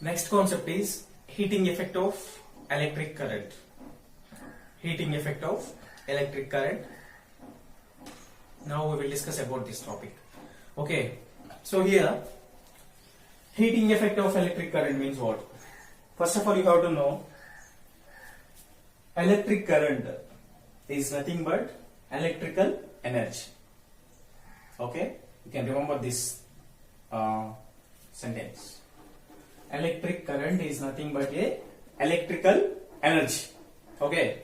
Next concept is heating effect of electric current. Heating effect of electric current. Now we will discuss about this topic. Okay, so here heating effect of electric current means what? First of all, you have to know electric current is nothing but electrical energy. Okay, you can remember this sentence. Electric current is nothing but a electrical energy. Okay,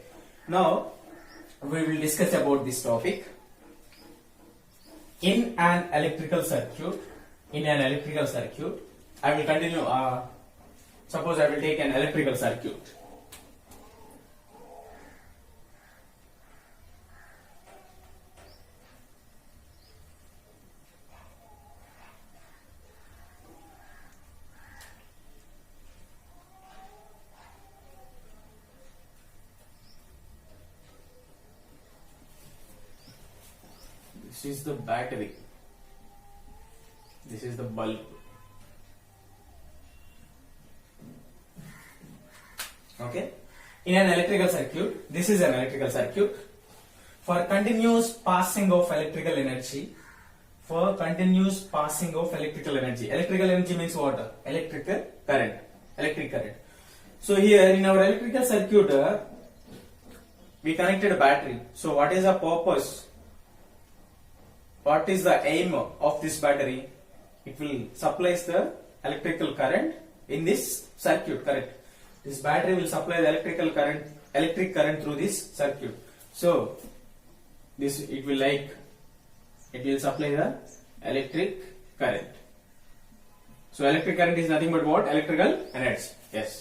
now we will discuss about this topic. In an electrical circuit, I will continue. Suppose I will take an electrical circuit. This is the battery. This is the bulb. Okay. In an electrical circuit, this is an electrical circuit. For continuous passing of electrical energy, electrical energy means what? Electrical current. So here in our electrical circuit, we connected a battery. So what is the purpose? What is the aim of this battery? It will supply the electrical current in this circuit, correct? This battery will supply the electric current through this circuit. So this it will supply the electric current. So electric current is nothing but what? Electrical energy. Yes.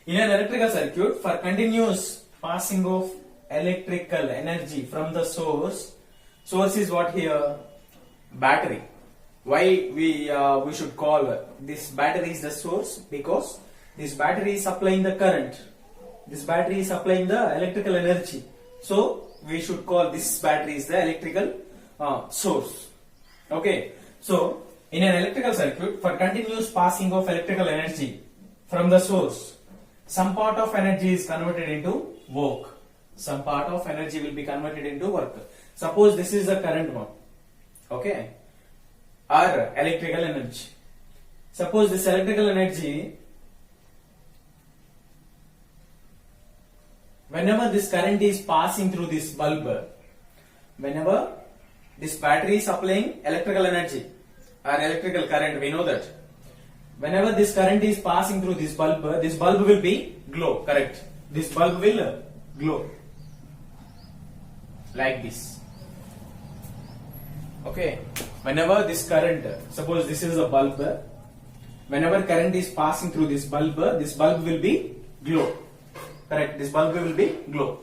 In an electrical circuit, for continuous passing of electrical energy from the source is what here? Battery. Why we should call this battery is the source? Because this battery is supplying the current. This battery is supplying the electrical energy. So we should call this battery is the electrical source. Okay. So in an electrical circuit, for continuous passing of electrical energy from the source, some part of energy is converted into work. Some part of energy will be converted into work. Suppose this is the current one. Okay, or electrical energy. Suppose this electrical energy, whenever this current is passing through this bulb, whenever this battery is supplying electrical energy or electrical current, we know that whenever this current is passing through this bulb will be glow, correct? This bulb will glow like this. Okay, whenever this current, suppose this is a bulb, whenever current is passing through this bulb will be glow, correct? This bulb will be glow.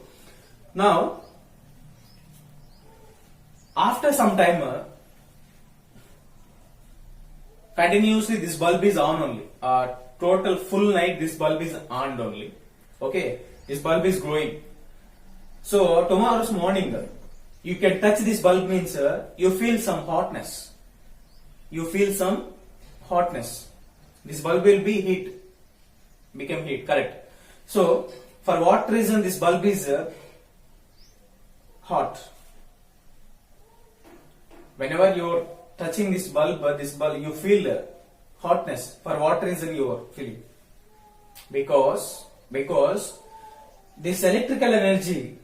Now, after some time, continuously this bulb is on only. Total full night this bulb is on only. Okay, this bulb is glowing. So tomorrow's morning, you can touch this bulb means you feel some hotness. This bulb will be become heat, correct? So for what reason this bulb is hot? Whenever you are touching this bulb you feel hotness. For what reason you are feeling? Because this electrical energy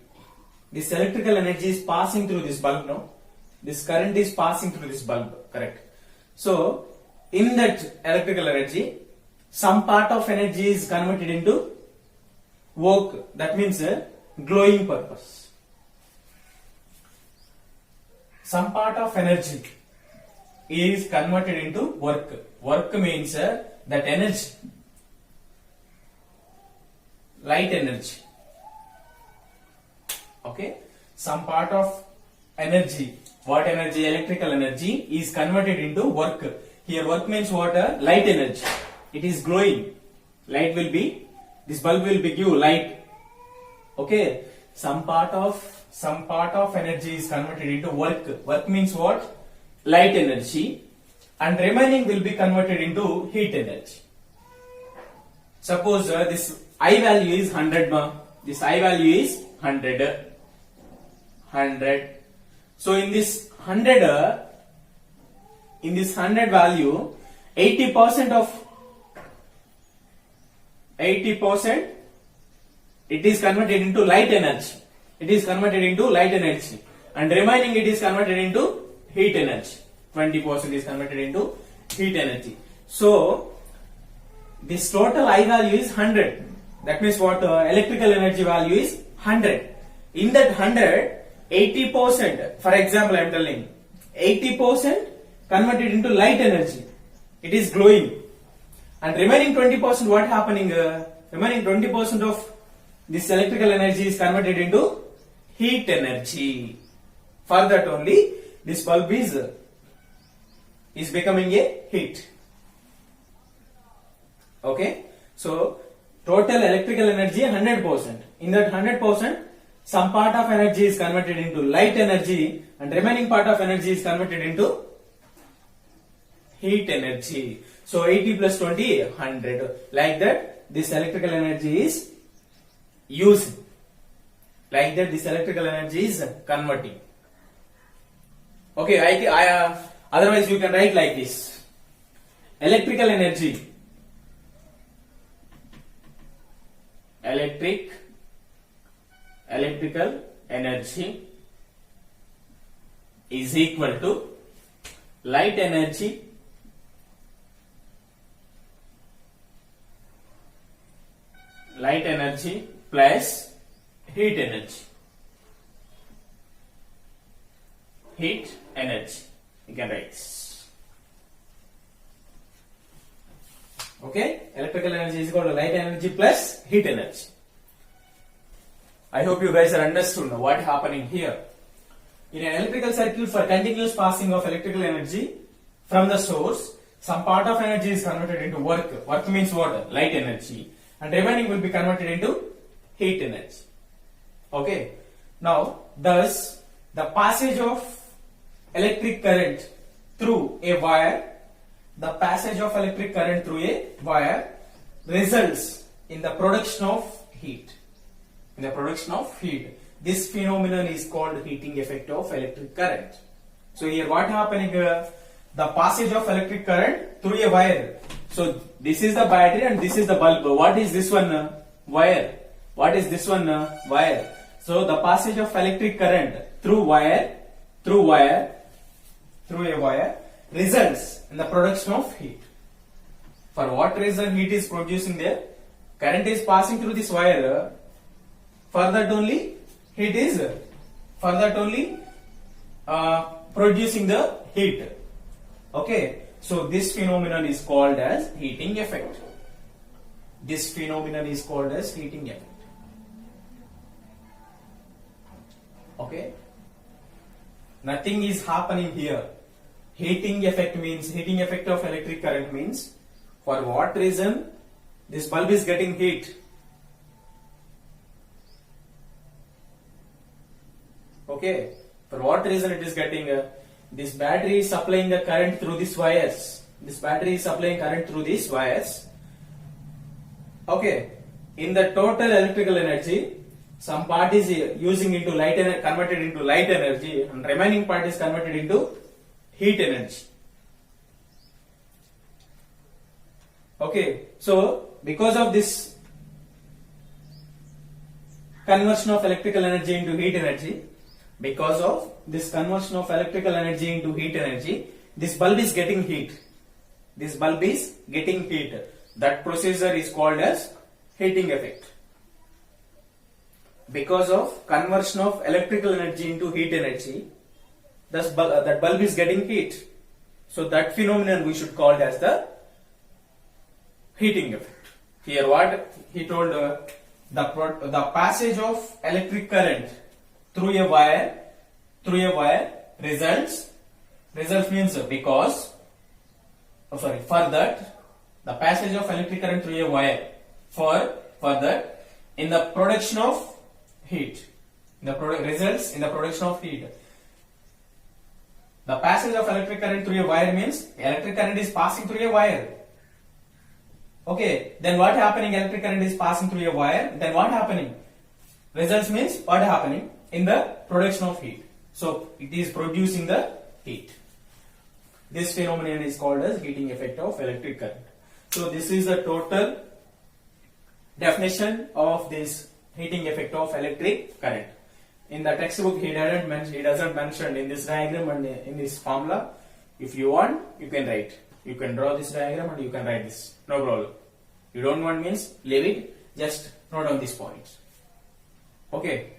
is passing through this bulb, no? This current is passing through this bulb, correct? So, in that electrical energy, some part of energy is converted into work. That means glowing purpose. Some part of energy is converted into work. Work means that energy, light energy. Okay, some part of energy, what energy? Electrical energy is converted into work. Here work means what? Light energy. It is glowing. Light will be, this bulb will be give light. Okay, some part of energy is converted into work. Work means what? Light energy, and remaining will be converted into heat energy. Suppose this I value is 100 ma. This I value is 100. So in this 100 value, 80% it is converted into light energy. And remaining it is converted into heat energy. 20% is converted into heat energy. So this total I value is 100. That means what? Electrical energy value is 100. In that 100, 80%, for example I am telling, 80% converted into light energy. It is glowing. And remaining 20% what happening? Remaining 20% of this electrical energy is converted into heat energy. For that only this bulb is becoming a heat. Okay. So total electrical energy 100%. In that 100%, some part of energy is converted into light energy and remaining part of energy is converted into heat energy. So 80 plus 20, 100. Like that, this electrical energy is used. Like that, this electrical energy is converting. Okay, otherwise you can write like this. Electrical energy. Electrical energy is equal to light energy plus heat energy. Heat energy. You can write this. Okay, electrical energy is equal to light energy plus heat energy. I hope you guys are understood now what is happening here. In an electrical circuit, for continuous passing of electrical energy from the source, some part of energy is converted into work. Work means what? Light energy. And remaining will be converted into heat energy. Okay. Now, thus, the passage of electric current through a wire, results in the production of heat. This phenomenon is called heating effect of electric current. So here what happening? The passage of electric current through a wire. So this is the battery and this is the bulb. What is this one? Wire. What is this one? Wire. So the passage of electric current through a wire results in the production of heat. For what reason heat is producing there? Current is passing through this wire. For that only heat is producing the heat. Okay. So this phenomenon is called as heating effect. Okay. Nothing is happening here. Heating effect of electric current means for what reason this bulb is getting heat. Okay. For what reason it is getting this battery is supplying the current through these wires. Okay. In the total electrical energy, some part is using into converted into light energy, and remaining part is converted into heat energy. Okay. So because of this conversion of electrical energy into heat energy, this bulb is getting heat. That procedure is called as heating effect. Because of conversion of electrical energy into heat energy, that bulb is getting heat. So that phenomenon we should call it as the heating effect. Here what he told, the passage of electric current through a wire results means for that the passage of electric current through a wire for that in the production of heat, results in the production of heat. The passage of electric current through a wire means electric current is passing through a wire. Okay, then what happening? Electric current is passing through a wire. Then what happening? Results means what happening in the production of heat. So it is producing the heat. This phenomenon is called as heating effect of electric current. So this is the total definition of this heating effect of electric current. In the textbook, he doesn't mention in this diagram and in this formula. If you want, you can write. You can draw this diagram and you can write this. No problem. You don't want means leave it. Just note down these points. Okay.